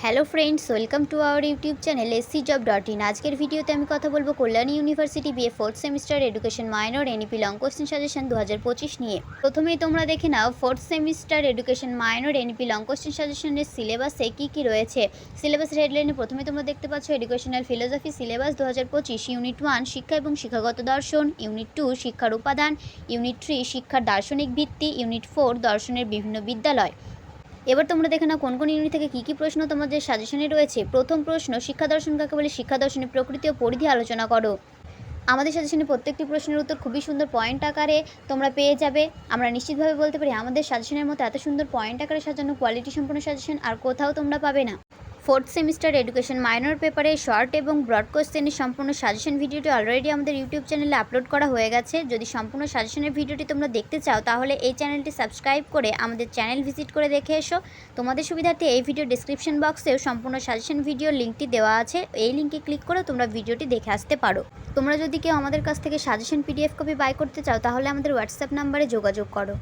Hello friends, welcome to our YouTube channel scjob.in। আজকের ভিডিওতে আমি কথা বলবো Kalyani university BA fourth semester education minor NEP long question suggestion 2025 নিয়ে। প্রথমেই তোমরা দেখে নাও fourth semester education minor NEP long question সাজেশনের সিলেবাসে কী রয়েছে। সিলেবাসের হেডলাইনে প্রথমে তোমরা দেখতে পাচ্ছ এডুকেশনাল ফিলোসফি সিলেবাস 2025, ইউনিট 1 শিক্ষা এবং শিক্ষাগত দর্শন, ইউনিট 2 শিক্ষার উপাদান, ইউনিট 3 শিক্ষার দার্শনিক ভিত্তি, ইউনিট 4 দর্শনের বিভিন্ন বিদ্যালয়। এবার তোমরা দেখে নাও কোন কোন ইউনিট থেকে কী প্রশ্ন তোমাদের সাজেশনে রয়েছে। প্রথম প্রশ্ন, শিক্ষা দর্শন কাকে বলে, শিক্ষা দর্শনের প্রকৃতি ও পরিধি আলোচনা করো। আমাদের সাজেশনে প্রত্যেকটি প্রশ্নের উত্তর খুবই সুন্দর পয়েন্ট আকারে তোমরা পেয়ে যাবে। আমরা নিশ্চিতভাবে বলতে পারি আমাদের সাজেশনের মতো এত সুন্দর পয়েন্ট আকারে সাজানো কোয়ালিটি সম্পন্ন সাজেশন আর কোথাও তোমরা পাবে না। ফোর্থ সেমিস্টার এডুকেশন মাইনর পেপারে শর্ট এবং ব্রড কোশ্চেনের সম্পূর্ণ সাজেশন ভিডিওটি অলরেডি আমাদের ইউটিউব চ্যানেলে আপলোড করা হয়ে গেছে। যদি সম্পূর্ণ সাজেশনের ভিডিওটি তোমরা দেখতে চাও তাহলে এই চ্যানেলটি সাবস্ক্রাইব করে আমাদের চ্যানেল ভিজিট করে দেখে এসো। তোমাদের সুবিধার্থে এই ভিডিও ডিসক্রিপশন বক্সেও সম্পূর্ণ সাজেশন ভিডিওর লিঙ্কটি দেওয়া আছে, এই লিঙ্কে ক্লিক করে তোমরা ভিডিওটি দেখে আসতে পারো। তোমরা যদি কেউ আমাদের কাছ থেকে সাজেশন পিডিএফ কপি বাই করতে চাও তাহলে আমাদের হোয়াটসঅ্যাপ নাম্বারে যোগাযোগ করো।